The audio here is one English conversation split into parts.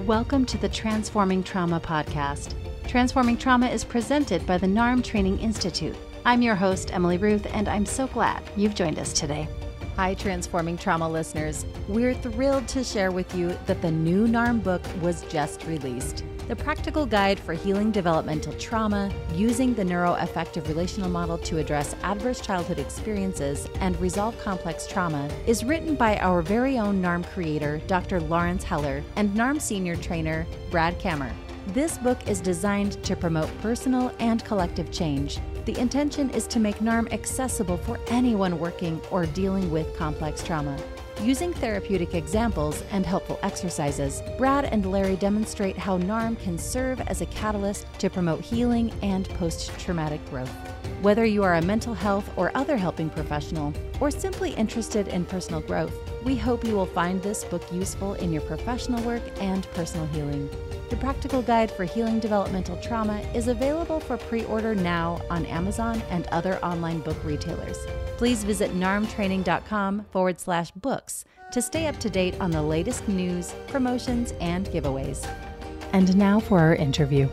Welcome to the Transforming Trauma podcast. Transforming Trauma is presented by the NARM Training Institute. I'm your host, Emily Ruth, and I'm so glad you've joined us today. Hi, Transforming Trauma listeners. We're thrilled to share with you that the new NARM book was just released. The Practical Guide for Healing Developmental Trauma, using the neuroaffective relational model to address adverse childhood experiences and resolve complex trauma, is written by our very own NARM creator, Dr. Lawrence Heller, and NARM senior trainer, Brad Kammer. This book is designed to promote personal and collective change. The intention is to make NARM accessible for anyone working or dealing with complex trauma. Using therapeutic examples and helpful exercises, Brad and Larry demonstrate how NARM can serve as a catalyst to promote healing and post-traumatic growth. Whether you are a mental health or other helping professional, or simply interested in personal growth, we hope you will find this book useful in your professional work and personal healing. The Practical Guide for Healing Developmental Trauma is available for pre-order now on Amazon and other online book retailers. Please visit narmtraining.com/books to stay up to date on the latest news, promotions, and giveaways. And now for our interview.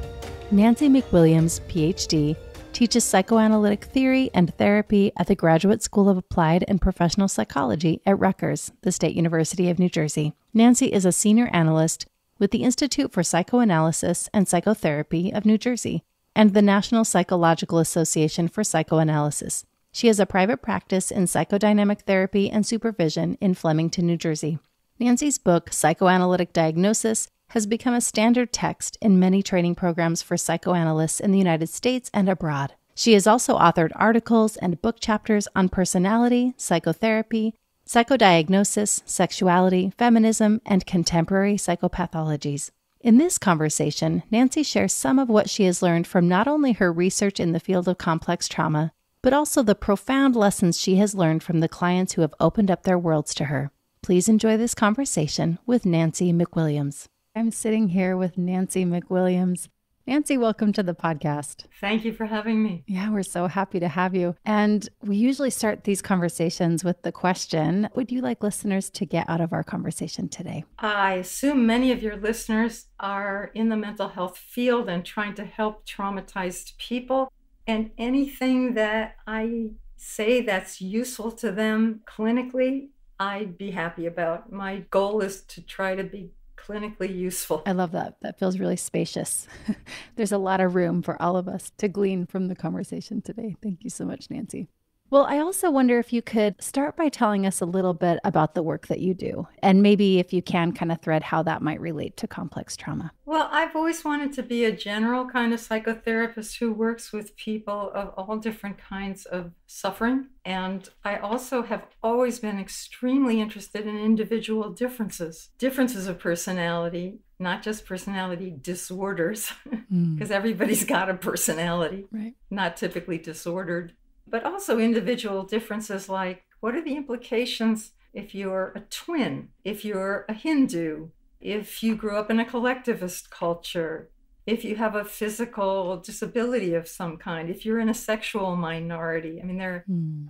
Nancy McWilliams, PhD, teaches psychoanalytic theory and therapy at the Graduate School of Applied and Professional Psychology at Rutgers, the State University of New Jersey. Nancy is a senior analyst with the Institute for Psychoanalysis and Psychotherapy of New Jersey and the National Psychological Association for Psychoanalysis. She has a private practice in psychodynamic therapy and supervision in Flemington, New Jersey. Nancy's book, Psychoanalytic Diagnosis, has become a standard text in many training programs for psychoanalysts in the United States and abroad. She has also authored articles and book chapters on personality, psychotherapy, psychodiagnosis, sexuality, feminism, and contemporary psychopathologies. In this conversation, Nancy shares some of what she has learned from not only her research in the field of complex trauma, but also the profound lessons she has learned from the clients who have opened up their worlds to her. Please enjoy this conversation with Nancy McWilliams. I'm sitting here with Nancy McWilliams. Nancy, welcome to the podcast. Thank you for having me. Yeah, we're so happy to have you. And we usually start these conversations with the question, what would you like listeners to get out of our conversation today? I assume many of your listeners are in the mental health field and trying to help traumatized people. And anything that I say that's useful to them clinically, I'd be happy about. My goal is to try to be clinically useful. I love that. That feels really spacious. There's a lot of room for all of us to glean from the conversation today. Thank you so much, Nancy. Well, I also wonder if you could start by telling us a little bit about the work that you do, and maybe if you can kind of thread how that might relate to complex trauma. Well, I've always wanted to be a general kind of psychotherapist who works with people of all different kinds of suffering. And I also have always been extremely interested in individual differences of personality, not just personality disorders, because everybody's got a personality, right? Not typically disordered. But also individual differences like, what are the implications if you're a twin, if you're a Hindu, if you grew up in a collectivist culture, if you have a physical disability of some kind, if you're in a sexual minority. I mean,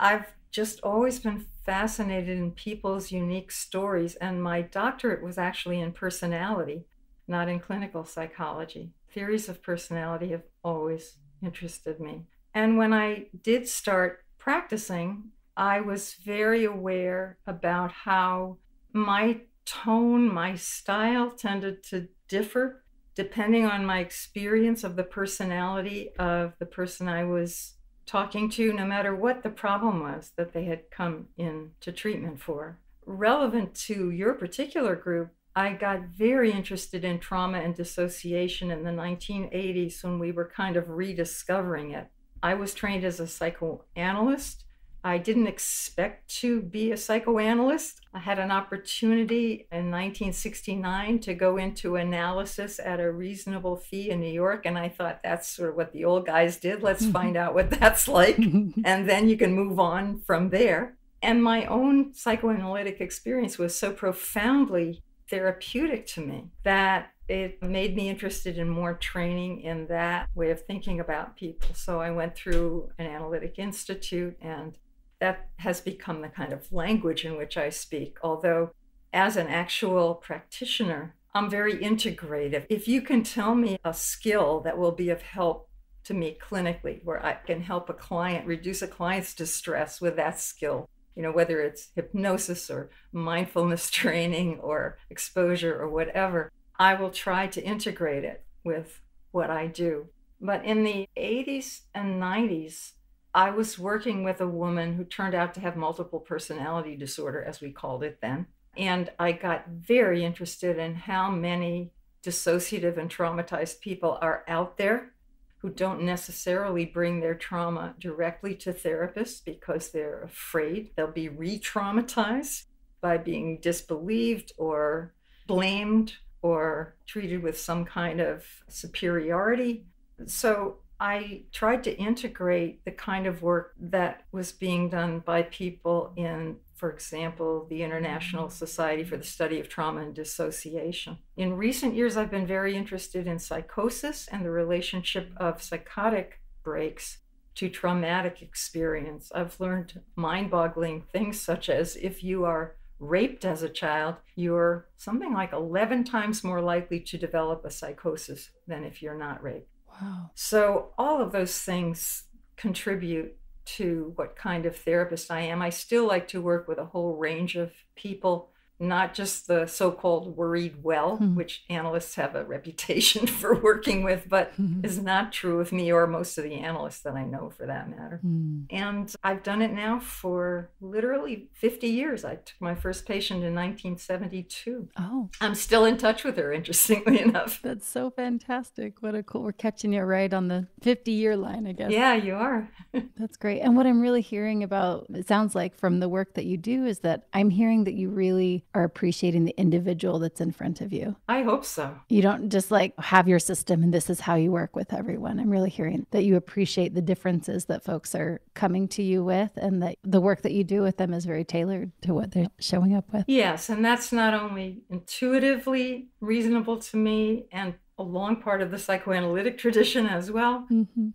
I've just always been fascinated in people's unique stories. And my doctorate was actually in personality, not in clinical psychology. Theories of personality have always interested me. And when I did start practicing, I was very aware about how my tone, my style tended to differ depending on my experience of the personality of the person I was talking to, no matter what the problem was that they had come in to treatment for. Relevant to your particular group, I got very interested in trauma and dissociation in the 1980s when we were kind of rediscovering it. I was trained as a psychoanalyst. I didn't expect to be a psychoanalyst. I had an opportunity in 1969 to go into analysis at a reasonable fee in New York. And I thought, that's sort of what the old guys did. Let's find out what that's like. And then you can move on from there. And my own psychoanalytic experience was so profoundly therapeutic to me that it made me interested in more training in that way of thinking about people. So I went through an analytic institute, and that has become the kind of language in which I speak. Although as an actual practitioner, I'm very integrative. If you can tell me a skill that will be of help to me clinically, where I can help a client reduce a client's distress with that skill, whether it's hypnosis or mindfulness training or exposure or whatever, I will try to integrate it with what I do. But in the 80s and 90s, I was working with a woman who turned out to have multiple personality disorder, as we called it then. And I got very interested in how many dissociative and traumatized people are out there who don't necessarily bring their trauma directly to therapists because they're afraid they'll be re-traumatized by being disbelieved or blamed or treated with some kind of superiority. So I tried to integrate the kind of work that was being done by people in, for example, the International Society for the Study of Trauma and Dissociation. In recent years, I've been very interested in psychosis and the relationship of psychotic breaks to traumatic experience. I've learned mind-boggling things such as if you are raped as a child, you're something like 11 times more likely to develop a psychosis than if you're not raped. Wow. So all of those things contribute to what kind of therapist I am. I still like to work with a whole range of people, not just the so-called worried well, which analysts have a reputation for working with, but is not true of me or most of the analysts that I know for that matter. And I've done it now for literally 50 years. I took my first patient in 1972. Oh. I'm still in touch with her, interestingly enough. That's so fantastic. What a cool, we're catching you right on the 50-year line, I guess. Yeah, you are. That's great. And what I'm really hearing about, it sounds like from the work that you do, is that I'm hearing that you really are appreciating the individual that's in front of you. I hope so. You don't just like have your system and this is how you work with everyone. I'm really hearing that you appreciate the differences that folks are coming to you with and that the work that you do with them is very tailored to what they're showing up with. Yes, and that's not only intuitively reasonable to me and a long part of the psychoanalytic tradition as well,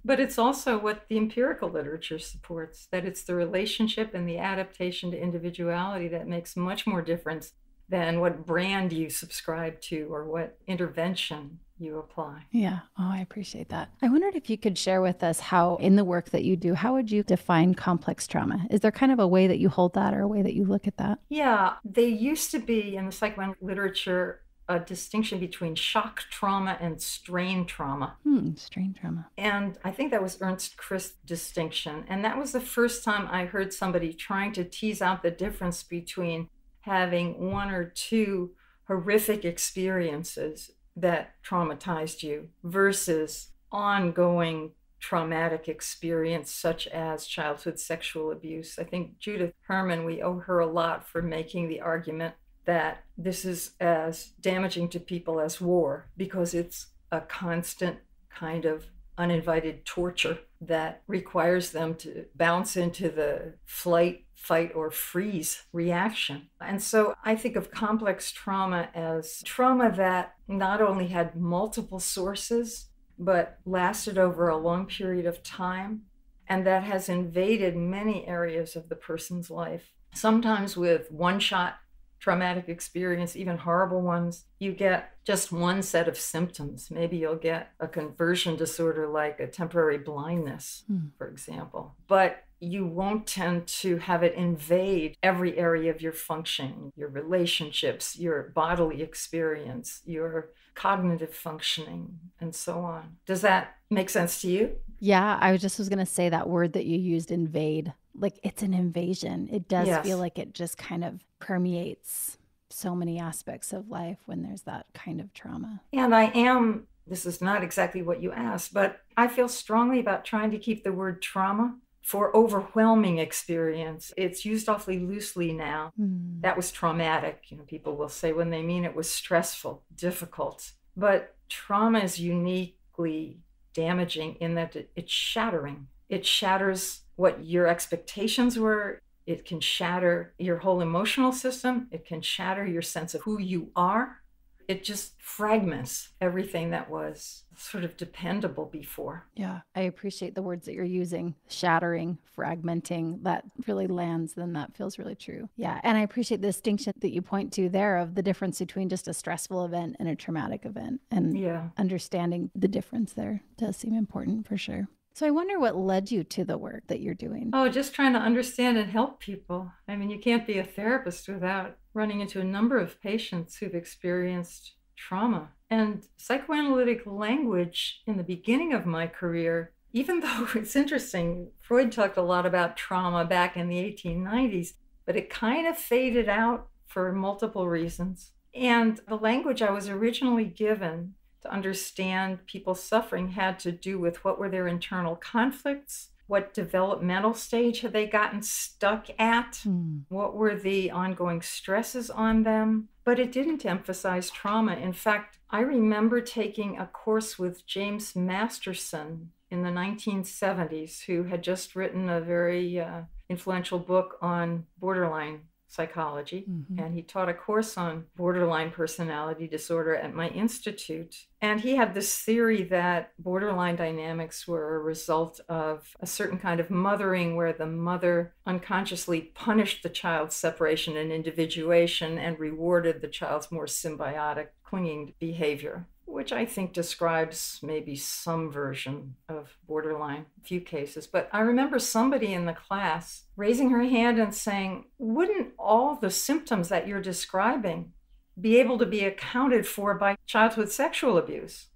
but it's also what the empirical literature supports, that it's the relationship and the adaptation to individuality that makes much more difference than what brand you subscribe to or what intervention you apply. Yeah. Oh, I appreciate that. I wondered if you could share with us how, in the work that you do, how would you define complex trauma? Is there kind of a way that you hold that or a way that you look at that? Yeah, they used to be in the psychoanalytic literature a distinction between shock trauma and strain trauma. Strain trauma. And I think that was Ernst Christ's distinction. And that was the first time I heard somebody trying to tease out the difference between having one or two horrific experiences that traumatized you versus ongoing traumatic experience such as childhood sexual abuse. I think Judith Herman, we owe her a lot for making the argument that this is as damaging to people as war because it's a constant kind of uninvited torture that requires them to bounce into the flight, fight, or freeze reaction. And so I think of complex trauma as trauma that not only had multiple sources, but lasted over a long period of time, and that has invaded many areas of the person's life. Sometimes with one-shot traumatic experience, even horrible ones, you get just one set of symptoms. Maybe you'll get a conversion disorder like a temporary blindness, for example. But you won't tend to have it invade every area of your functioning, your relationships, your bodily experience, your cognitive functioning, and so on. Does that make sense to you? Yeah, I was going to say that word that you used, invade. Like it's an invasion. It does feel like it just kind of permeates so many aspects of life when there's that kind of trauma. And this is not exactly what you asked, but I feel strongly about trying to keep the word trauma for overwhelming experience. It's used awfully loosely now. That was traumatic. People will say when they mean it was stressful, difficult. But trauma is uniquely damaging in that it's shattering. It shatters what your expectations were. It can shatter your whole emotional system. It can shatter your sense of who you are. it just fragments everything that was sort of dependable before. Yeah, I appreciate the words that you're using, shattering, fragmenting. That really lands, then that feels really true. Yeah, and I appreciate the distinction that you point to there of the difference between just a stressful event and a traumatic event. And understanding the difference there does seem important for sure. So I wonder what led you to the work that you're doing. Oh, just trying to understand and help people. I mean, you can't be a therapist without running into a number of patients who've experienced trauma. And psychoanalytic language in the beginning of my career, even though it's interesting, Freud talked a lot about trauma back in the 1890s, but it kind of faded out for multiple reasons. And the language I was originally given to understand people's suffering had to do with what were their internal conflicts, what developmental stage had they gotten stuck at, what were the ongoing stresses on them. But it didn't emphasize trauma. In fact, I remember taking a course with James Masterson in the 1970s, who had just written a very influential book on borderline psychology. And he taught a course on borderline personality disorder at my institute. And he had this theory that borderline dynamics were a result of a certain kind of mothering where the mother unconsciously punished the child's separation and individuation and rewarded the child's more symbiotic, clinging behavior, which I think describes maybe some version of borderline, a few cases. But I remember somebody in the class raising her hand and saying, wouldn't all the symptoms that you're describing be able to be accounted for by childhood sexual abuse?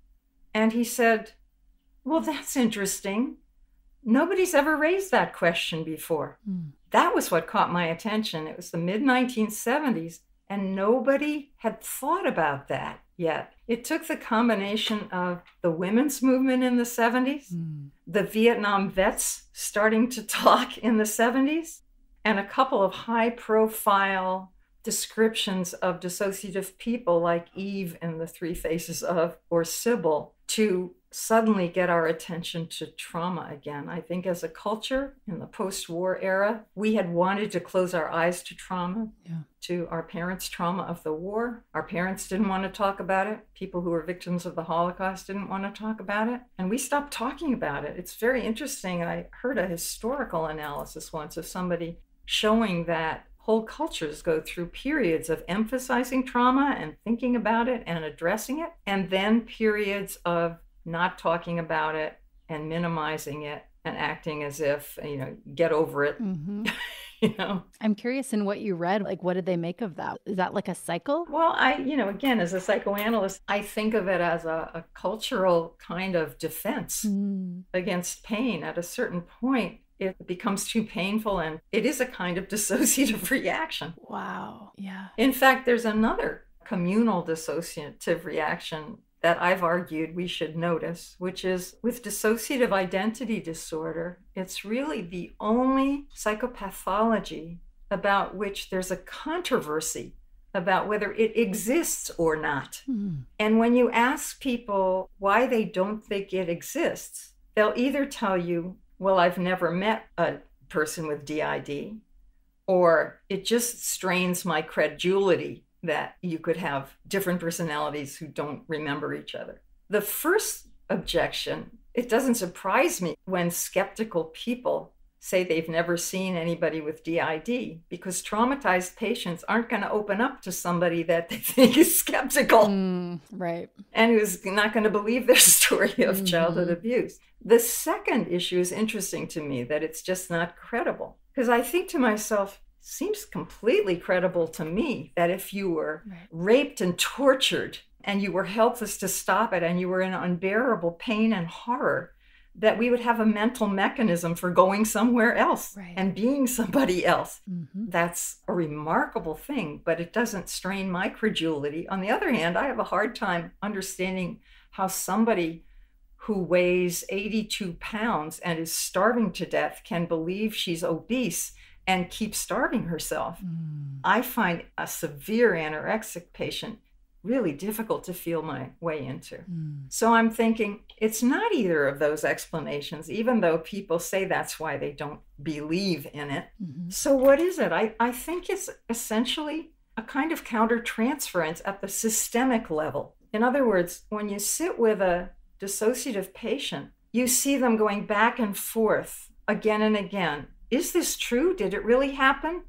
And he said, well, that's interesting. Nobody's ever raised that question before. That was what caught my attention. It was the mid-1970s, and nobody had thought about that yet. It took the combination of the women's movement in the 70s, the Vietnam vets starting to talk in the 70s, and a couple of high-profile descriptions of dissociative people like Eve in The Three Faces of, or Sybil, to suddenly get our attention to trauma again. I think as a culture in the post-war era, we had wanted to close our eyes to trauma, to our parents' trauma of the war. Our parents didn't want to talk about it. People who were victims of the Holocaust didn't want to talk about it. And we stopped talking about it. It's very interesting. I heard a historical analysis once of somebody showing that whole cultures go through periods of emphasizing trauma and thinking about it and addressing it, and then periods of not talking about it and minimizing it and acting as if, get over it. I'm curious in what you read, like, what did they make of that? Is that like a cycle? Well, again, as a psychoanalyst, I think of it as a cultural kind of defense against pain. At a certain point, it becomes too painful, and it is a kind of dissociative reaction. Wow. Yeah. In fact, there's another communal dissociative reaction that I've argued we should notice, which is with dissociative identity disorder, it's really the only psychopathology about which there's a controversy about whether it exists or not. And when you ask people why they don't think it exists, they'll either tell you, well, I've never met a person with DID, or it just strains my credulity that you could have different personalities who don't remember each other. The first objection, it doesn't surprise me when skeptical people say they've never seen anybody with DID, because traumatized patients aren't going to open up to somebody that they think is skeptical, right, and who's not going to believe their story of childhood abuse. The second issue is interesting to me, that it's just not credible, because I think to myself, seems completely credible to me that if you were raped and tortured and you were helpless to stop it and you were in unbearable pain and horror, that we would have a mental mechanism for going somewhere else and being somebody else. That's a remarkable thing, but it doesn't strain my credulity. On the other hand, I have a hard time understanding how somebody who weighs 82 pounds and is starving to death can believe she's obese and keep starving herself. I find a severe anorexic patient really difficult to feel my way into. So I'm thinking it's not either of those explanations, even though people say that's why they don't believe in it. So what is it? I think it's essentially a kind of countertransference at the systemic level. In other words, when you sit with a dissociative patient, you see them going back and forth again and again. Is this true? Did it really happen?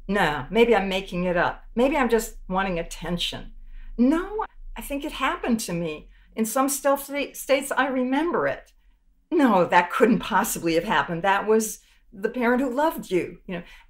No, maybe I'm making it up. Maybe I'm just wanting attention. No, I think it happened to me. In some stealth states, I remember it. No, that couldn't possibly have happened. That was the parent who loved you.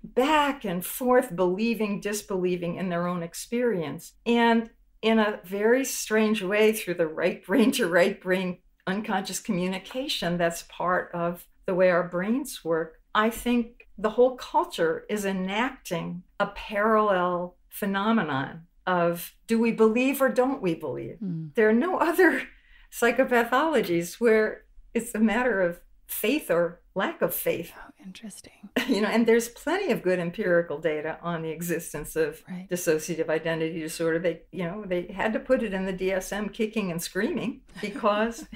Back and forth, believing, disbelieving in their own experience. And in a very strange way, through the right brain to right brain unconscious communication, that's part of the way our brains work. I think the whole culture is enacting a parallel phenomenon of, do we believe or don't we believe? There are no other psychopathologies where it's a matter of faith or lack of faith. Oh, interesting. And there's plenty of good empirical data on the existence of dissociative identity disorder. They had to put it in the DSM kicking and screaming because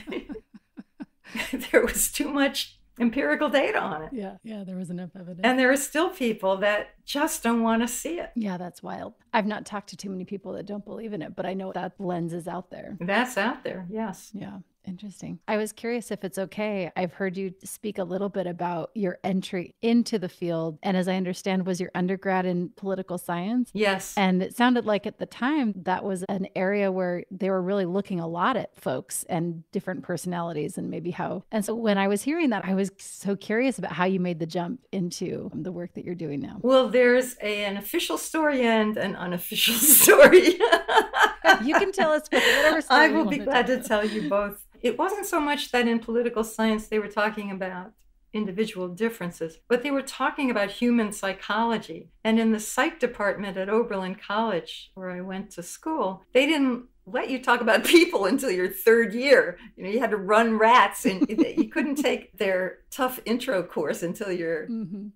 there was too much empirical data on it. Yeah, there was enough evidence. And there are still people that just don't want to see it. Yeah, that's wild. I've not talked to too many people that don't believe in it, but I know that lens is out there. That's out there, yes. Yeah. Interesting. I was curious if it's okay. I've heard you speak a little bit about your entry into the field. And as I understand, was your undergrad in political science? Yes. And it sounded like at the time that was an area where they were really looking a lot at folks and different personalities and maybe how. And so when I was hearing that, I was so curious about how you made the jump into the work that you're doing now. Well, there's an official story and an unofficial story. You can tell us whatever story I will be glad to tell you both. It wasn't so much that in political science they were talking about individual differences, but they were talking about human psychology. And in the psych department at Oberlin College, where I went to school, they didn't let you talk about people until your third year. You had to run rats, and you couldn't take their tough intro course until your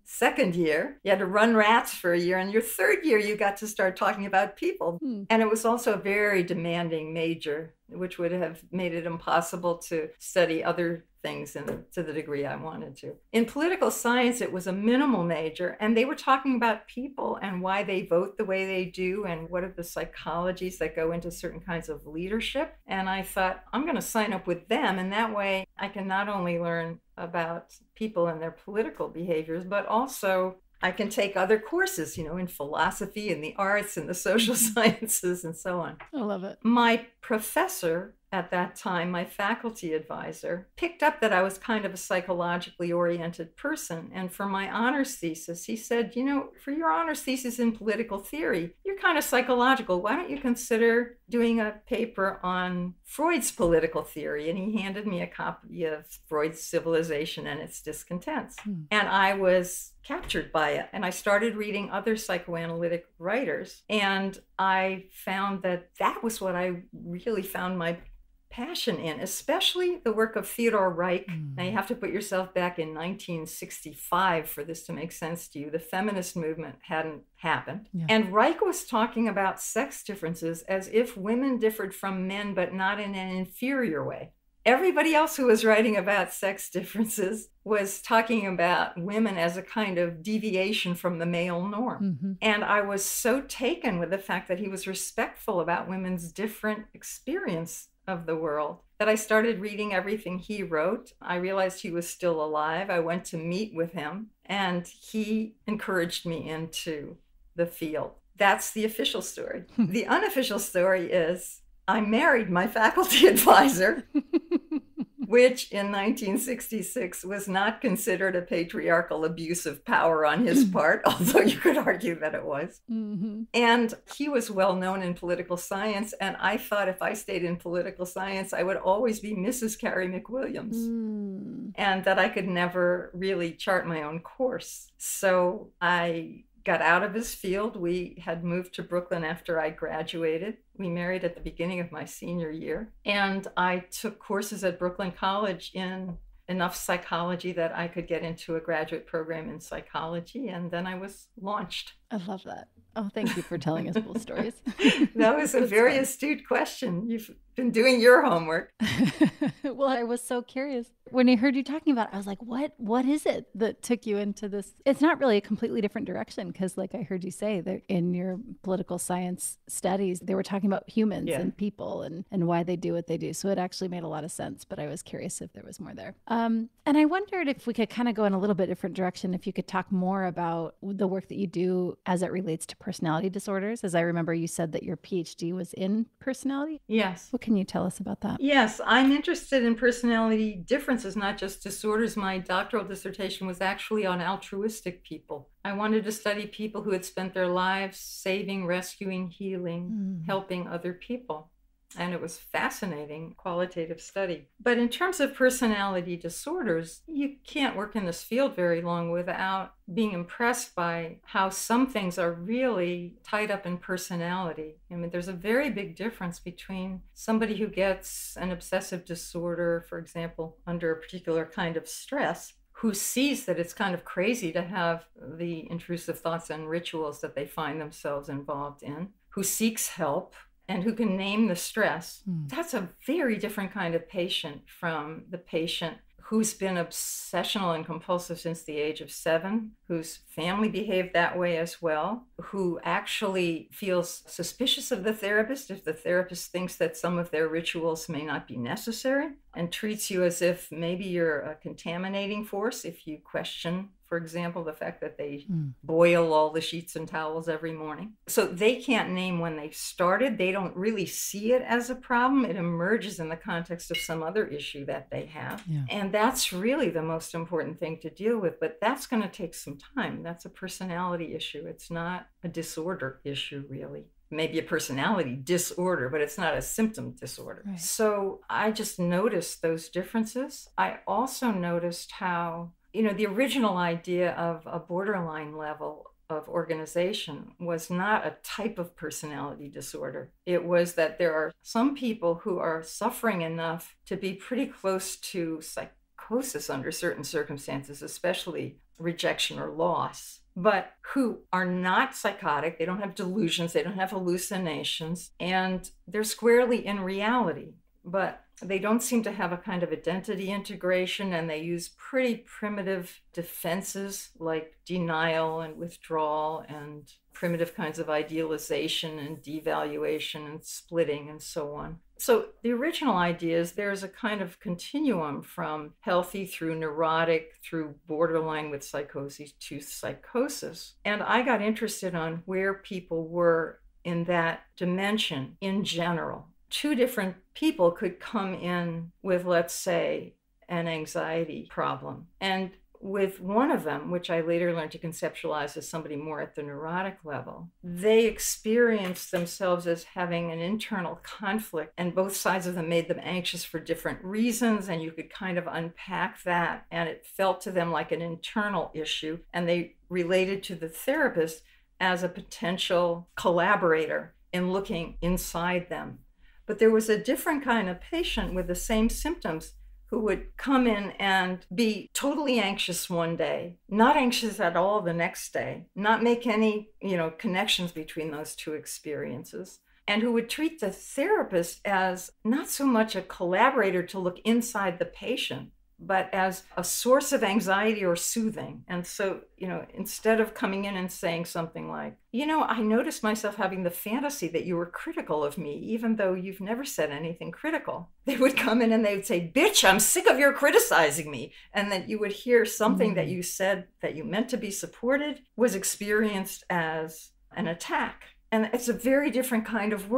second year. You had to run rats for a year, and your third year you got to start talking about people. And it was also a very demanding major, which would have made it impossible to study other things to the degree I wanted to. In political science, it was a minimal major, and they were talking about people and why they vote the way they do and what are the psychologies that go into certain kinds of leadership. And I thought, I'm going to sign up with them, and that way I can not only learn about people and their political behaviors, but also I can take other courses, in philosophy and the arts and the social sciences and so on. I love it. My professor at that time, my faculty advisor, picked up that I was kind of a psychologically oriented person. And for my honors thesis, he said, for your honors thesis in political theory, you're kind of psychological. Why don't you consider doing a paper on Freud's political theory? And he handed me a copy of Freud's Civilization and Its Discontents. And I was captured by it. And I started reading other psychoanalytic writers. And I found that was what I really found my passion in, especially the work of Theodore Reich. Now you have to put yourself back in 1965 for this to make sense to you. The feminist movement hadn't happened. And Reich was talking about sex differences as if women differed from men, but not in an inferior way. Everybody else who was writing about sex differences was talking about women as a kind of deviation from the male norm. And I was so taken with the fact that he was respectful about women's different experience of the world that I started reading everything he wrote. I realized he was still alive. I went to meet with him, and he encouraged me into the field. That's the official story. The unofficial story is I married my faculty advisor, which in 1966 was not considered a patriarchal abuse of power on his part, although you could argue that it was. And he was well known in political science, and I thought if I stayed in political science, I would always be Mrs. Carrie McWilliams, and that I could never really chart my own course. So I got out of his field. We had moved to Brooklyn after I graduated. We married at the beginning of my senior year. And I took courses at Brooklyn College in enough psychology that I could get into a graduate program in psychology. And then I was launched. I love that. Oh, thank you for telling us both stories. That was a very astute question. You've been doing your homework. Well, I was so curious. When I heard you talking about it, I was like, what is it that took you into this? It's not really a completely different direction because like I heard you say that in your political science studies, they were talking about humans and people and why they do what they do. So it actually made a lot of sense, but I was curious if there was more there. And I wondered if we could kind of go in a little bit different direction, if you could talk more about the work that you do as it relates to personality disorders. As I remember, you said that your PhD was in personality. Yes. What can you tell us about that? Yes, I'm interested in personality differences, not just disorders. My doctoral dissertation was actually on altruistic people. I wanted to study people who had spent their lives saving, rescuing, healing, helping other people. And it was fascinating qualitative study. But in terms of personality disorders, you can't work in this field very long without being impressed by how some things are really tied up in personality. I mean, there's a very big difference between somebody who gets an obsessive disorder, for example, under a particular kind of stress, who sees that it's kind of crazy to have the intrusive thoughts and rituals that they find themselves involved in, who seeks help, and who can name the stress. That's a very different kind of patient from the patient who's been obsessional and compulsive since the age of 7, whose family behaved that way as well, who actually feels suspicious of the therapist if the therapist thinks that some of their rituals may not be necessary, and treats you as if maybe you're a contaminating force if you question, for example, the fact that they boil all the sheets and towels every morning. So they can't name when they started. They don't really see it as a problem. It emerges in the context of some other issue that they have. Yeah. And that's really the most important thing to deal with. But that's going to take some time. That's a personality issue. It's not a disorder issue, really. Maybe a personality disorder, but it's not a symptom disorder. Right. So I just noticed those differences. I also noticed how, the original idea of a borderline level of organization was not a type of personality disorder. It was that there are some people who are suffering enough to be pretty close to psychosis under certain circumstances, especially rejection or loss, but who are not psychotic. They don't have delusions, they don't have hallucinations, and they're squarely in reality. But they don't seem to have a kind of identity integration, and they use pretty primitive defenses like denial and withdrawal and primitive kinds of idealization and devaluation and splitting and so on. So the original idea is there's a kind of continuum from healthy through neurotic through borderline with psychosis to psychosis. And I got interested on where people were in that dimension in general. 2 different people could come in with, let's say, an anxiety problem. And with one of them, which I later learned to conceptualize as somebody more at the neurotic level, they experienced themselves as having an internal conflict, and both sides of them made them anxious for different reasons, and you could kind of unpack that, and it felt to them like an internal issue, and they related to the therapist as a potential collaborator in looking inside them. But there was a different kind of patient with the same symptoms who would come in and be totally anxious one day, not anxious at all the next day, not make any, connections between those 2 experiences, and who would treat the therapist as not so much a collaborator to look inside the patient, but as a source of anxiety or soothing. And so, instead of coming in and saying something like, I noticed myself having the fantasy that you were critical of me, even though you've never said anything critical. They would come in and they would say, bitch, I'm sick of your criticizing me. And then you would hear something that you said that you meant to be supported was experienced as an attack. And it's a very different kind of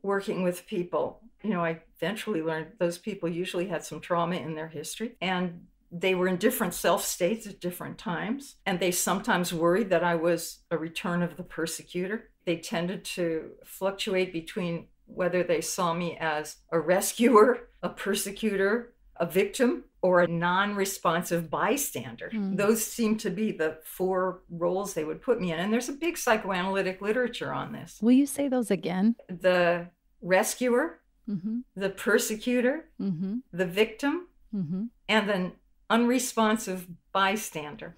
working with people. I eventually learned those people usually had some trauma in their history, and they were in different self states at different times. And they sometimes worried that I was a return of the persecutor. They tended to fluctuate between whether they saw me as a rescuer, a persecutor, a victim, or a non-responsive bystander. Those seem to be the 4 roles they would put me in. And there's a big psychoanalytic literature on this. Will you say those again? The rescuer, the persecutor, the victim, and then unresponsive bystander.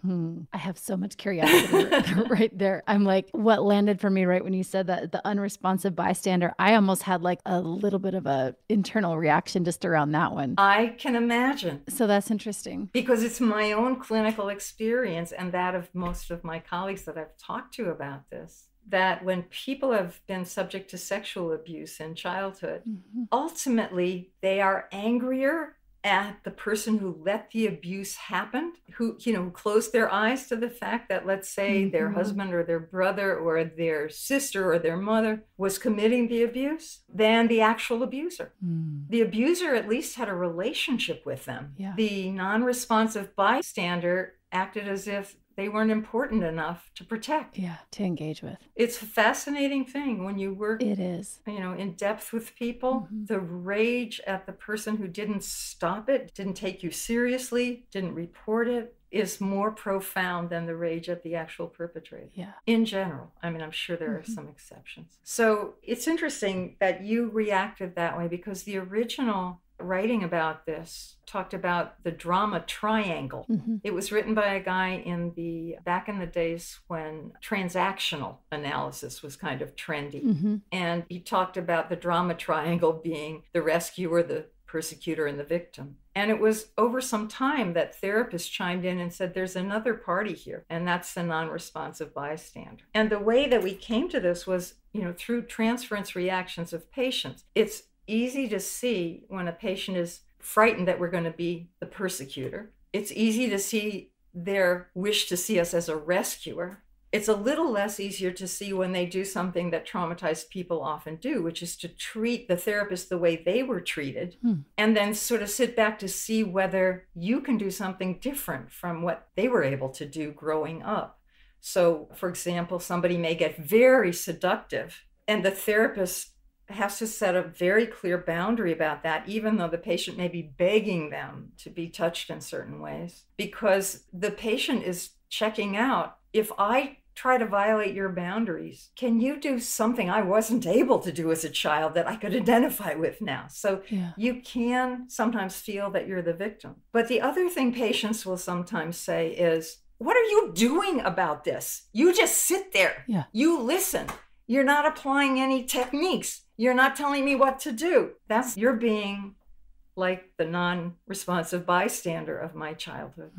I have so much curiosity right there. I'm like, what landed for me right when you said that, the unresponsive bystander, I almost had like a little bit of a internal reaction just around that one. I can imagine. So that's interesting. Because it's my own clinical experience and that of most of my colleagues that I've talked to about this, that when people have been subject to sexual abuse in childhood, ultimately they are angrier at the person who let the abuse happen, who closed their eyes to the fact that, let's say, their husband or their brother or their sister or their mother was committing the abuse, than the actual abuser. The abuser at least had a relationship with them. The non-responsive bystander acted as if they weren't important enough to protect. To engage with. It's a fascinating thing when you work, it is, in depth with people. The rage at the person who didn't stop it, didn't take you seriously, didn't report it, is more profound than the rage at the actual perpetrator. In general. I mean, I'm sure there are some exceptions. So it's interesting that you reacted that way, because the original writing about this talked about the drama triangle. It was written by a guy back in the days when transactional analysis was kind of trendy. And he talked about the drama triangle being the rescuer, the persecutor, and the victim. And it was over some time that therapists chimed in and said, there's another party here, and that's the non-responsive bystander. And the way that we came to this was, through transference reactions of patients. It's easy to see when a patient is frightened that we're going to be the persecutor. It's easy to see their wish to see us as a rescuer. It's a little less easier to see when they do something that traumatized people often do, which is to treat the therapist the way they were treated, and then sort of sit back to see whether you can do something different from what they were able to do growing up. So, for example, somebody may get very seductive, and the therapist has to set a very clear boundary about that, even though the patient may be begging them to be touched in certain ways, because the patient is checking out. If I try to violate your boundaries, can you do something I wasn't able to do as a child that I could identify with now? So you can sometimes feel that you're the victim. But the other thing patients will sometimes say is, what are you doing about this? You just sit there. You listen. You're not applying any techniques. You're not telling me what to do. You're being like the non-responsive bystander of my childhood.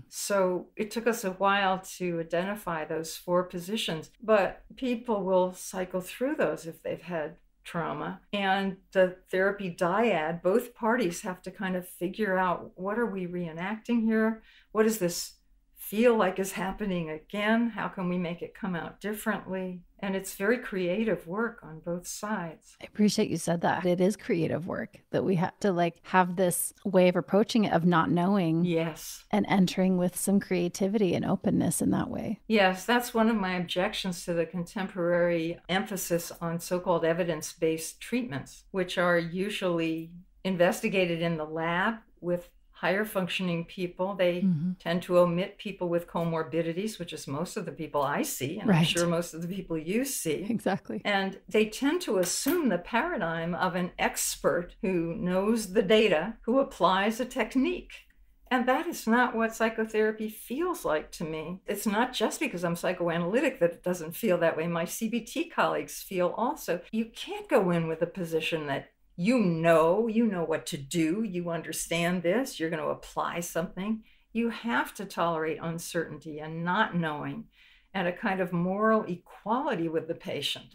So it took us a while to identify those 4 positions, but people will cycle through those if they've had trauma. And the therapy dyad, both parties have to kind of figure out, what are we reenacting here? What does this feel like is happening again? How can we make it come out differently? And it's very creative work on both sides. I appreciate you said that. It is creative work, that we have to have this way of approaching it, of not knowing. And entering with some creativity and openness in that way. Yes, that's one of my objections to the contemporary emphasis on so-called evidence-based treatments, which are usually investigated in the lab with higher functioning people. They tend to omit people with comorbidities, which is most of the people I see, and I'm sure most of the people you see. Exactly. And they tend to assume the paradigm of an expert who knows the data, who applies a technique. And that is not what psychotherapy feels like to me. It's not just because I'm psychoanalytic that it doesn't feel that way. My CBT colleagues feel also. You can't go in with a position that you know what to do, you understand this, you're going to apply something. You have to tolerate uncertainty and not knowing, and a kind of moral equality with the patient,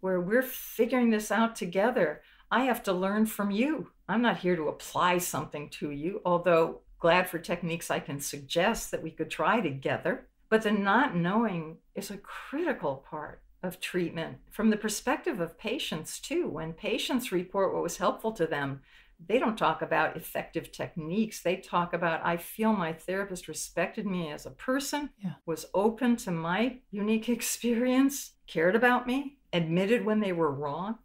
where we're figuring this out together. I have to learn from you. I'm not here to apply something to you, although glad for techniques I can suggest that we could try together. But the not knowing is a critical part of treatment from the perspective of patients too. When patients report what was helpful to them, they don't talk about effective techniques. They talk about, I feel my therapist respected me as a person, was open to my unique experience, cared about me, admitted when they were wrong.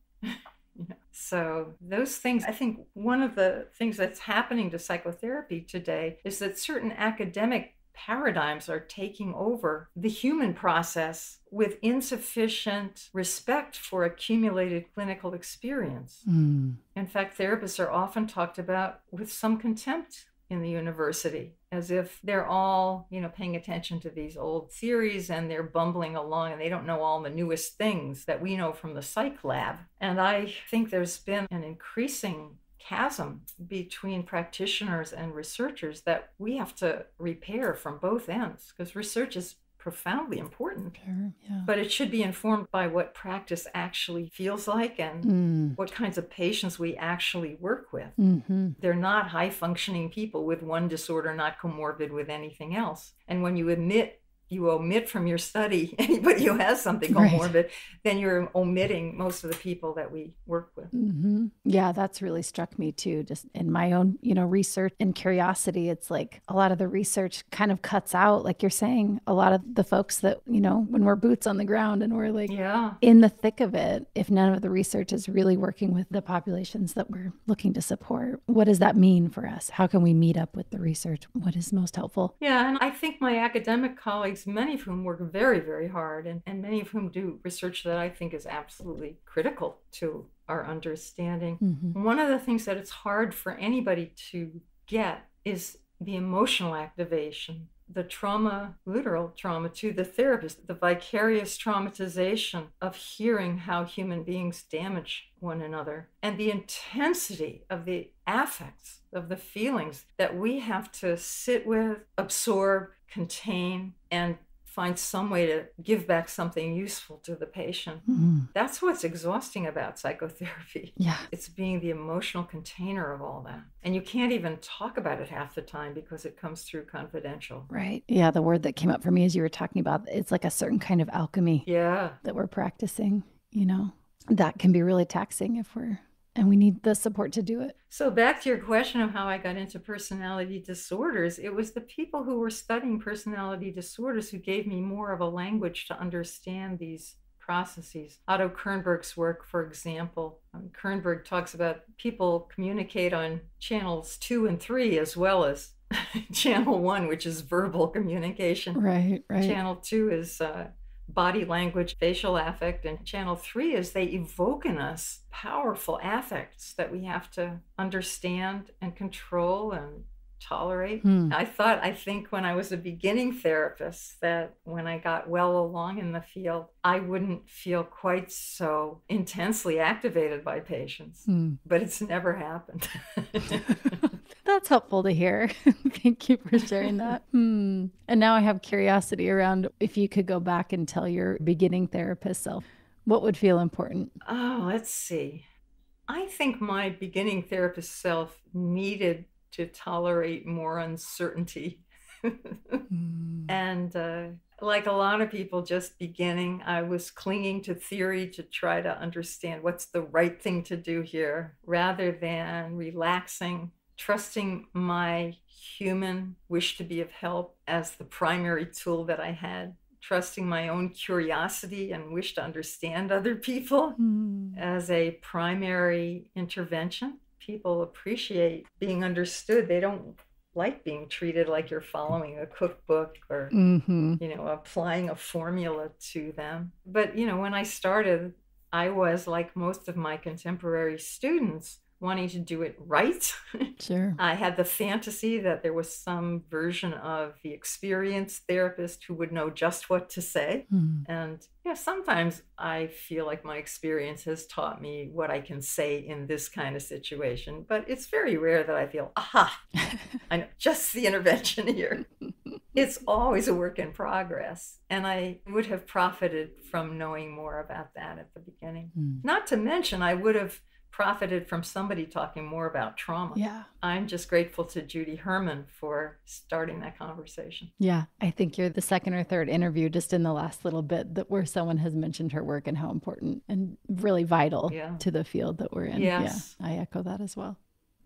So those things, I think one of the things that's happening to psychotherapy today is that certain academic paradigms are taking over the human process with insufficient respect for accumulated clinical experience. In fact, therapists are often talked about with some contempt in the university as if they're all, paying attention to these old theories and they're bumbling along and they don't know all the newest things that we know from the psych lab. And I think there's been an increasing chasm between practitioners and researchers that we have to repair from both ends, because research is profoundly important. Sure, yeah. But it should be informed by what practice actually feels like and what kinds of patients we actually work with. Mm-hmm. They're not high-functioning people with one disorder, not comorbid with anything else. And when you omit from your study anybody who has something comorbid, right, then you're omitting most of the people that we work with. Mm-hmm. Yeah, that's really struck me too. Just in my own, research and curiosity, it's like a lot of the research kind of cuts out, like you're saying, a lot of the folks that, when we're boots on the ground and we're like in the thick of it, if none of the research is really working with the populations that we're looking to support, what does that mean for us? How can we meet up with the research? What is most helpful? Yeah, and I think my academic colleagues, many of whom work very, very hard, and many of whom do research that I think is absolutely critical to our understanding. Mm-hmm. One of the things that it's hard for anybody to get is the emotional activation, the trauma, literal trauma to the therapist, the vicarious traumatization of hearing how human beings damage one another, and the intensity of the affects, of the feelings that we have to sit with, absorb, contain, and find some way to give back something useful to the patient. Mm-hmm. That's what's exhausting about psychotherapy. Yeah. It's being the emotional container of all that. And you can't even talk about it half the time because it comes through confidential. Right. Yeah. The word that came up for me as you were talking about, it's like a certain kind of alchemy that we're practicing, that can be really taxing and we need the support to do it. So back to your question of how I got into personality disorders, it was the people who were studying personality disorders who gave me more of a language to understand these processes. Otto Kernberg's work, for example, Kernberg talks about people communicate on channels 2 and 3 as well as channel 1, which is verbal communication. Right. Channel 2 is body language, facial affect, and channel 3 is they evoke in us powerful affects that we have to understand and control and tolerate. I think when I was a beginning therapist that when I got well along in the field, I wouldn't feel quite so intensely activated by patients, but it's never happened. That's helpful to hear. Thank you for sharing that. And now I have curiosity around if you could go back and tell your beginning therapist self, what would feel important? Oh, let's see. I think my beginning therapist self needed to tolerate more uncertainty. And like a lot of people just beginning, I was clinging to theory to try to understand what's the right thing to do here, rather than relaxing, trusting my human wish to be of help as the primary tool that I had, trusting my own curiosity and wish to understand other people as a primary intervention. People appreciate being understood. They don't like being treated like you're following a cookbook or, applying a formula to them. But, when I started, I was like most of my contemporary students, wanting to do it right. Sure. I had the fantasy that there was some version of the experienced therapist who would know just what to say. And sometimes I feel like my experience has taught me what I can say in this kind of situation, but it's very rare that I feel, aha, I know just the intervention here. It's always a work in progress. And I would have profited from knowing more about that at the beginning. Not to mention, I would have profited from somebody talking more about trauma. Yeah. I'm just grateful to Judy Herman for starting that conversation. Yeah. I think you're the second or third interview just in the last little bit that where someone has mentioned her work and how important and really vital to the field that we're in. Yes. Yeah. I echo that as well.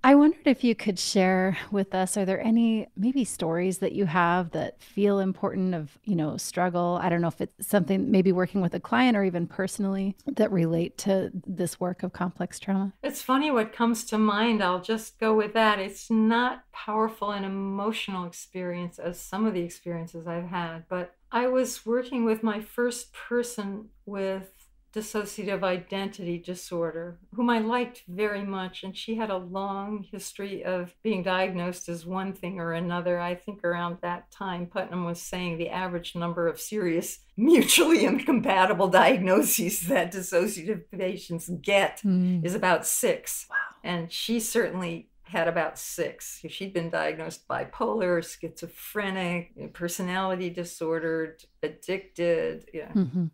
I wondered if you could share with us, are there any maybe stories that you have that feel important of, struggle? I don't know if it's something maybe working with a client or even personally that relate to this work of complex trauma. It's funny what comes to mind. I'll just go with that. It's not powerful and emotional experience as some of the experiences I've had, but I was working with my first person with dissociative identity disorder, whom I liked very much. And she had a long history of being diagnosed as one thing or another. I think around that time, Putnam was saying the average number of serious, mutually incompatible diagnoses that dissociative patients get is about 6. Wow. And she certainly had about 6. She'd been diagnosed bipolar, schizophrenic, personality disordered, addicted,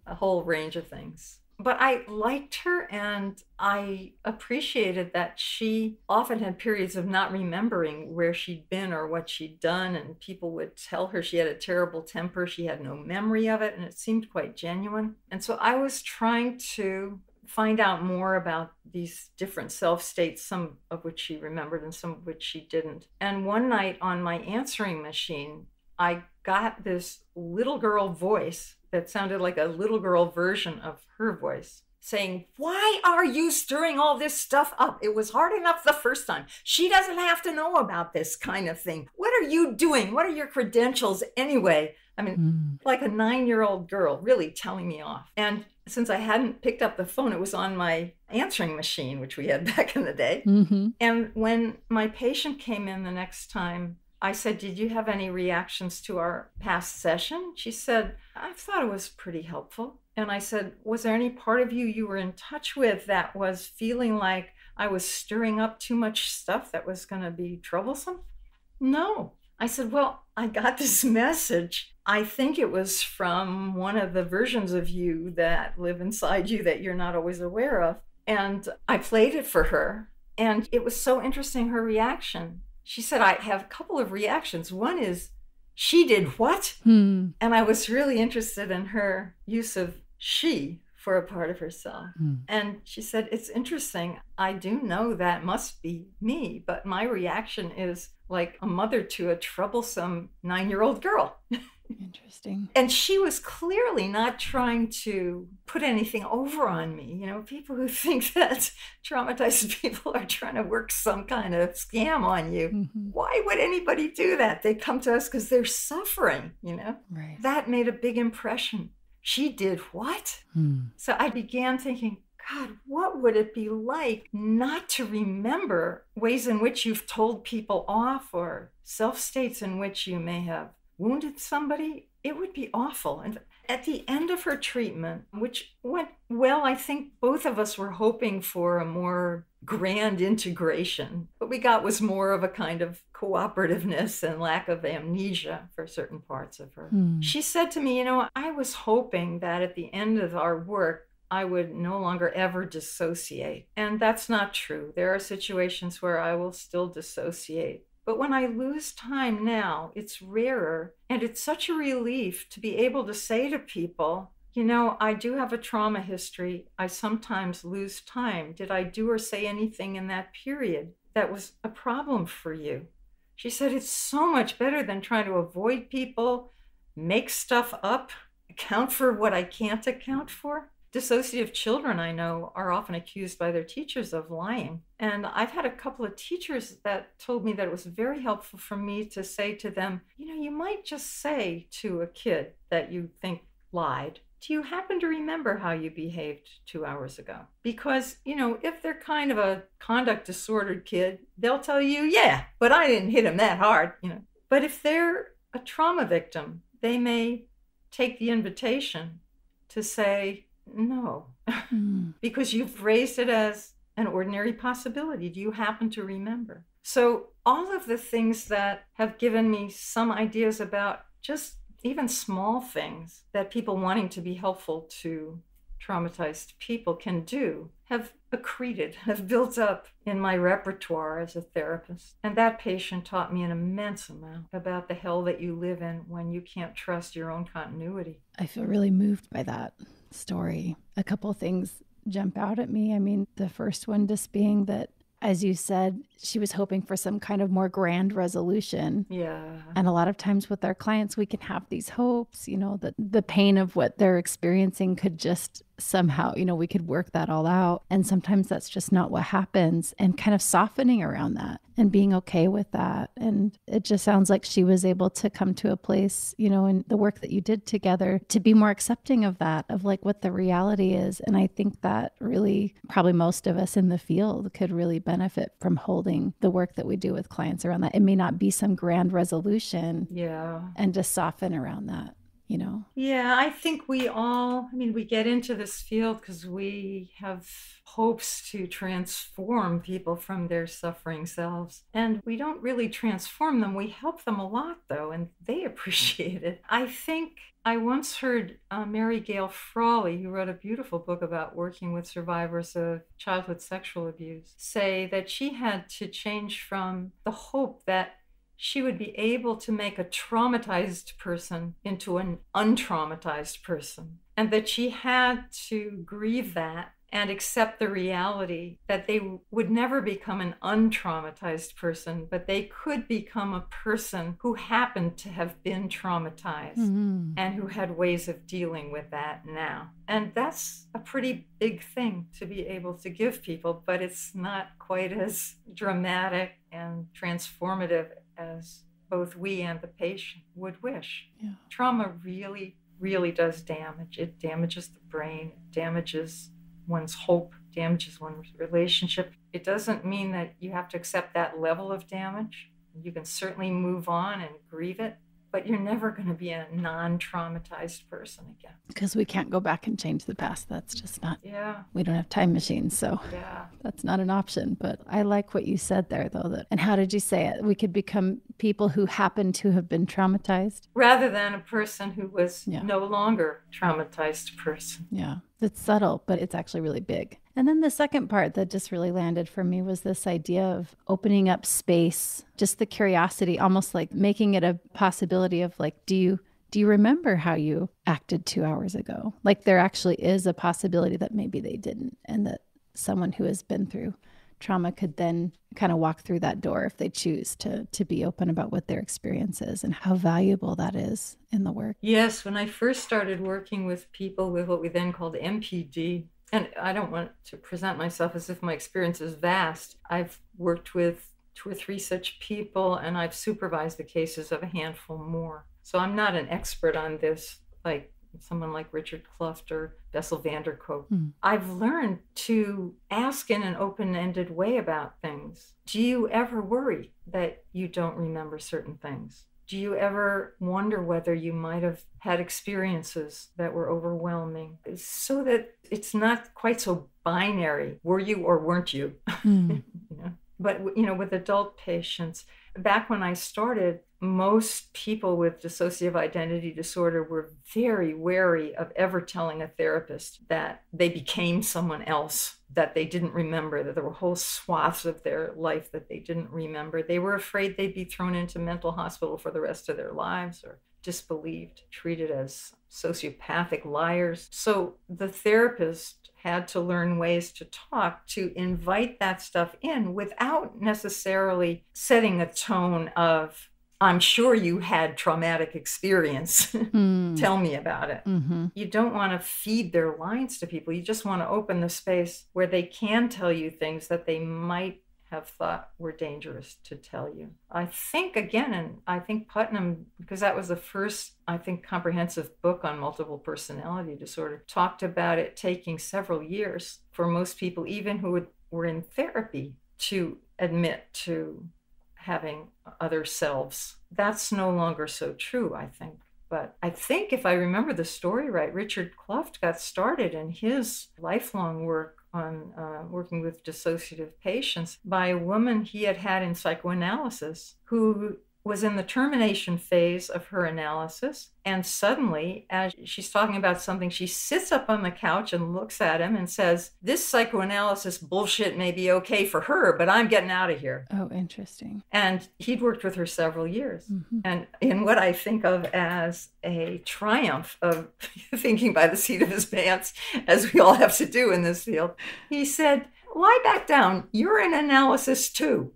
a whole range of things. But I liked her, and I appreciated that she often had periods of not remembering where she'd been or what she'd done, and people would tell her she had a terrible temper. She had no memory of it, and it seemed quite genuine. And so I was trying to find out more about these different self states, some of which she remembered and some of which she didn't. And one night on my answering machine, I got this little girl voice that sounded like a little girl version of her voice saying, "Why are you stirring all this stuff up? It was hard enough the first time. She doesn't have to know about this kind of thing. What are you doing? What are your credentials anyway?" I mean, like a 9-year-old girl really telling me off. And since I hadn't picked up the phone, it was on my answering machine, which we had back in the day. And when my patient came in the next time, I said, "Did you have any reactions to our past session?" She said, "I thought it was pretty helpful." And I said, "Was there any part of you were in touch with that was feeling like I was stirring up too much stuff that was going to be troublesome?" "No." I said, "Well, I got this message. I think it was from one of the versions of you that live inside you that you're not always aware of." And I played it for her. And it was so interesting, her reaction. She said, "I have a couple of reactions. One is, she did what?" And I was really interested in her use of she for a part of herself. And she said, "It's interesting. I do know that must be me, but my reaction is like a mother to a troublesome 9-year-old girl." Interesting. And she was clearly not trying to put anything over on me. You know, people who think that traumatized people are trying to work some kind of scam on you. Why would anybody do that? They come to us because they're suffering, you know? Right. That made a big impression. She did what? So I began thinking, God, what would it be like not to remember ways in which you've told people off or self-states in which you may have wounded somebody? It would be awful. And at the end of her treatment, which went well, I think both of us were hoping for a more grand integration. What we got was more of a kind of cooperativeness and lack of amnesia for certain parts of her. She said to me, "You know, I was hoping that at the end of our work, I would no longer ever dissociate." And that's not true. There are situations where I will still dissociate. But when I lose time now, it's rarer. And it's such a relief to be able to say to people, "You know, I do have a trauma history. I sometimes lose time. Did I do or say anything in that period that was a problem for you?" She said, "It's so much better than trying to avoid people, make stuff up, account for what I can't account for." Dissociative children, I know, are often accused by their teachers of lying. And I've had a couple of teachers that told me that it was very helpful for me to say to them, "You know, you might just say to a kid that you think lied, 'Do you happen to remember how you behaved 2 hours ago?' Because, you know, if they're kind of a conduct disordered kid, they'll tell you, 'Yeah, but I didn't hit him that hard,' you know. But if they're a trauma victim, they may take the invitation to say, 'No,' because you've raised it as an ordinary possibility. Do you happen to remember?" So all of the things that have given me some ideas about just even small things that people wanting to be helpful to traumatized people can do have accreted, have built up in my repertoire as a therapist. And that patient taught me an immense amount about the hell that you live in when you can't trust your own continuity. I feel really moved by that story. A couple of things jump out at me. I mean, the first one just being that, as you said, she was hoping for some kind of more grand resolution. Yeah. And a lot of times with our clients, we can have these hopes, you know, that the pain of what they're experiencing could just somehow, we could work that all out. And sometimes that's just not what happens, and kind of softening around that and being okay with that. And it just sounds like she was able to come to a place, in the work that you did together, to be more accepting of that, of like what the reality is. And I think that really, probably most of us in the field could really benefit from holding the work that we do with clients around that. It may not be some grand resolution. Yeah. And just soften around that. Yeah, I think we get into this field because we have hopes to transform people from their suffering selves. And we don't really transform them. We help them a lot, though, and they appreciate it. I think I once heard Mary Gail Frawley, who wrote a beautiful book about working with survivors of childhood sexual abuse, say that she had to change from the hope that she would be able to make a traumatized person into an untraumatized person, and that she had to grieve that and accept the reality that they would never become an untraumatized person, but they could become a person who happened to have been traumatized and who had ways of dealing with that now. And that's a pretty big thing to be able to give people, but it's not quite as dramatic and transformative as both we and the patient would wish. Yeah. Trauma really, really does damage. It damages the brain, it damages one's hope, damages one's relationship. It doesn't mean that you have to accept that level of damage. You can certainly move on and grieve it, but you're never going to be a non-traumatized person again. Because we can't go back and change the past. That's just not, we don't have time machines, so that's not an option. But I like what you said there, though. And how did you say it? We could become people who happen to have been traumatized? Rather than a person who was no longer traumatized person. Yeah, it's subtle, but it's actually really big. And then the second part that just really landed for me was this idea of opening up space, just the curiosity, almost like making it a possibility of like, do you remember how you acted 2 hours ago? Like there actually is a possibility that maybe they didn't, and that someone who has been through trauma could then kind of walk through that door if they choose to be open about what their experience is, and how valuable that is in the work. Yes, when I first started working with people with what we then called MPD, and I don't want to present myself as if my experience is vast. I've worked with 2 or 3 such people, and I've supervised the cases of a handful more. So I'm not an expert on this, like someone like Richard Kluft or Bessel van der Kolk. I've learned to ask in an open-ended way about things. Do you ever worry that you don't remember certain things? Do you ever wonder whether you might have had experiences that were overwhelming? So that it's not quite so binary. Were you or weren't you? But with adult patients, back when I started, most people with dissociative identity disorder were very wary of ever telling a therapist that they became someone else, that they didn't remember, that there were whole swaths of their life that they didn't remember. They were afraid they'd be thrown into mental hospital for the rest of their lives, or disbelieved, treated as sociopathic liars. So the therapist had to learn ways to talk, to invite that stuff in without necessarily setting a tone of, I'm sure you had traumatic experience. Tell me about it. You don't want to feed their lines to people. You just want to open the space where they can tell you things that they might have thought were dangerous to tell you. I think, again, and I think Putnam, because that was the first, comprehensive book on multiple personality disorder, talked about it taking several years for most people, even who were in therapy, to admit to having other selves. That's no longer so true, I think. But I think, if I remember the story right, Richard Kluft got started in his lifelong work on working with dissociative patients by a woman he had had in psychoanalysis who was in the termination phase of her analysis. And suddenly, as she's talking about something, she sits up on the couch and looks at him and says, this psychoanalysis bullshit may be okay for her, but I'm getting out of here. Oh, interesting. And he'd worked with her several years. And in what I think of as a triumph of thinking by the seat of his pants, as we all have to do in this field, he said, lie back down. You're in analysis too.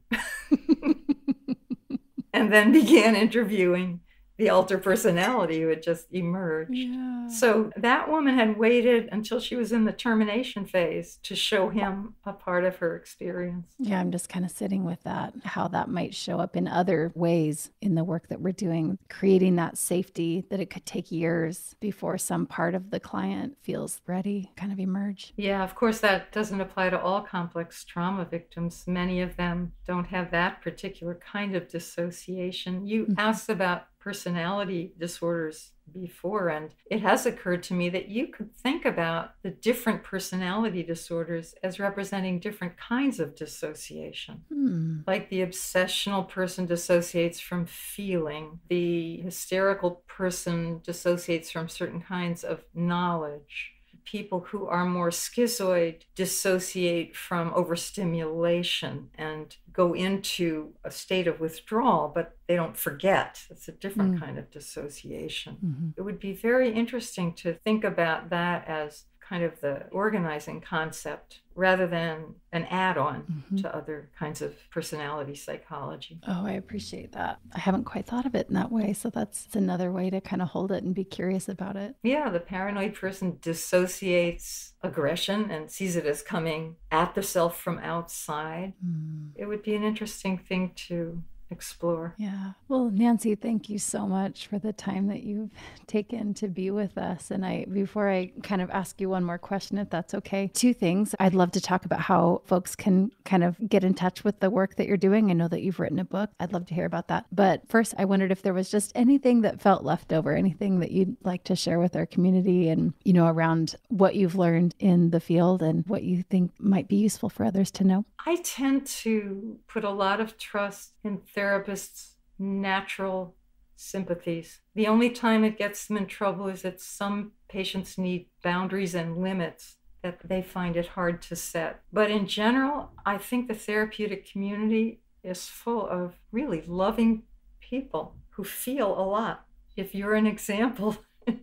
And then began interviewing the alter personality would just emerge. Yeah. So that woman had waited until she was in the termination phase to show him a part of her experience. Yeah, I'm just kind of sitting with that, how that might show up in other ways in the work that we're doing, creating that safety that it could take years before some part of the client feels ready, kind of emerge. Yeah, of course, that doesn't apply to all complex trauma victims. Many of them don't have that particular kind of dissociation. You asked about personality disorders before, and it has occurred to me that you could think about the different personality disorders as representing different kinds of dissociation. Like the obsessional person dissociates from feeling, the hysterical person dissociates from certain kinds of knowledge. People who are more schizoid dissociate from overstimulation and go into a state of withdrawal, but they don't forget. It's a different kind of dissociation. It would be very interesting to think about that as kind of the organizing concept rather than an add-on to other kinds of personality psychology. Oh, I appreciate that. I haven't quite thought of it in that way. So that's another way to kind of hold it and be curious about it. Yeah, the paranoid person dissociates aggression and sees it as coming at the self from outside. It would be an interesting thing to explore. Yeah. Well, Nancy, thank you so much for the time that you've taken to be with us. And before I kind of ask you one more question, if that's okay, two things. I'd love to talk about how folks can kind of get in touch with the work that you're doing. I know that you've written a book. I'd love to hear about that. But first, I wondered if there was just anything that felt left over, anything that you'd like to share with our community and, around what you've learned in the field and what you think might be useful for others to know. I tend to put a lot of trust in therapists' natural sympathies. The only time it gets them in trouble is that some patients need boundaries and limits that they find it hard to set. But in general, I think the therapeutic community is full of really loving people who feel a lot. If you're an example,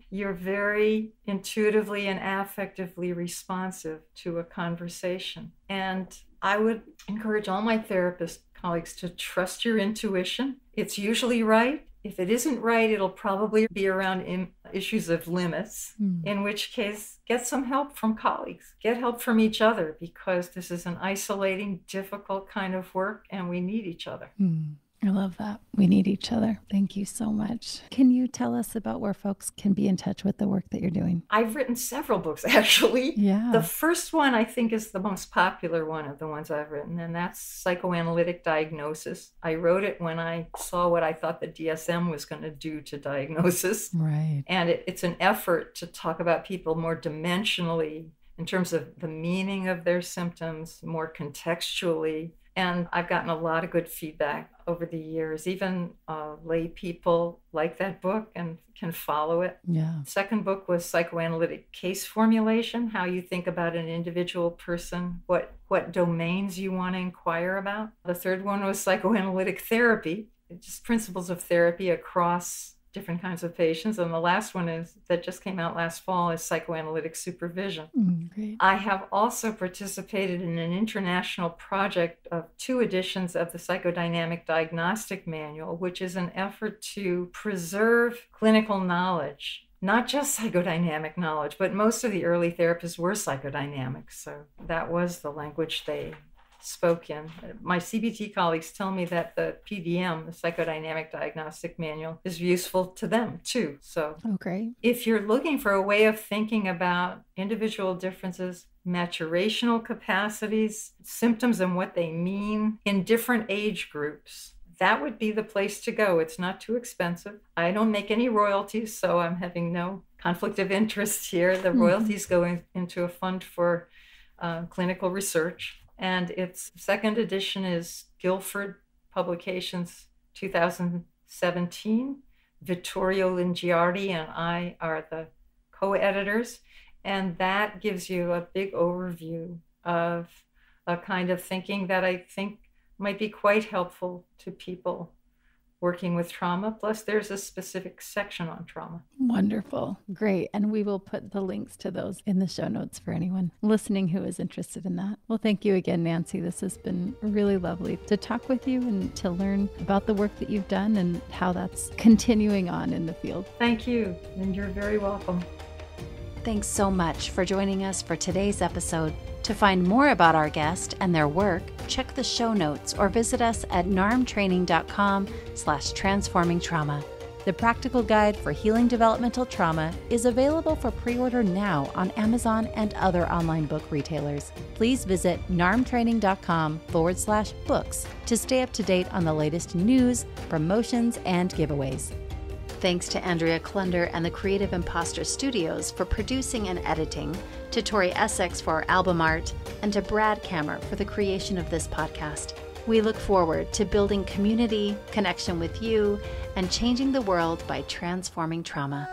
you're very intuitively and affectively responsive to a conversation. And I would encourage all my therapist colleagues to trust your intuition. It's usually right. If it isn't right, it'll probably be around issues of limits, in which case, get some help from colleagues. Get help from each other, because this is an isolating, difficult kind of work, and we need each other. I love that. We need each other. Thank you so much. Can you tell us about where folks can be in touch with the work that you're doing? I've written several books, actually. Yeah. The first one, I think, is the most popular one of the ones I've written, and that's Psychoanalytic Diagnosis. I wrote it when I saw what I thought the DSM was going to do to diagnosis. Right. And it's an effort to talk about people more dimensionally in terms of the meaning of their symptoms, more contextually. And I've gotten a lot of good feedback over the years. Even lay people like that book and can follow it. Yeah. Second book was Psychoanalytic Case Formulation, how you think about an individual person, what domains you want to inquire about. The third one was Psychoanalytic Therapy, just principles of therapy across different kinds of patients. And the last one that just came out last fall is Psychoanalytic Supervision. Great. I have also participated in an international project of 2 editions of the Psychodynamic Diagnostic Manual, which is an effort to preserve clinical knowledge, not just psychodynamic knowledge, but most of the early therapists were psychodynamics. So that was the language they spoke in. My CBT colleagues tell me that the PDM, the Psychodynamic Diagnostic Manual, is useful to them too. So great. If you're looking for a way of thinking about individual differences, maturational capacities, symptoms and what they mean in different age groups, that would be the place to go. It's not too expensive. I don't make any royalties, so I'm having no conflict of interest here. The royalties go into a fund for clinical research. And its second edition is Guilford Publications 2017. Vittorio Lingiardi and I are the co-editors. And that gives you a big overview of a kind of thinking that I think might be quite helpful to people working with trauma. Plus, there's a specific section on trauma. Wonderful. Great. And we will put the links to those in the show notes for anyone listening who is interested in that. Well, thank you again, Nancy. This has been really lovely to talk with you and to learn about the work that you've done and how that's continuing on in the field. Thank you. And you're very welcome. Thanks so much for joining us for today's episode. To find more about our guest and their work, check the show notes or visit us at narmtraining.com/transformingtrauma. The practical guide for healing developmental trauma is available for pre-order now on Amazon and other online book retailers. Please visit narmtraining.com/books to stay up to date on the latest news, promotions, and giveaways. Thanks to Andrea Klunder and the Creative Imposter Studios for producing and editing, to Tori Essex for our album art, and to Brad Kammer for the creation of this podcast. We look forward to building community, connection with you, and changing the world by transforming trauma.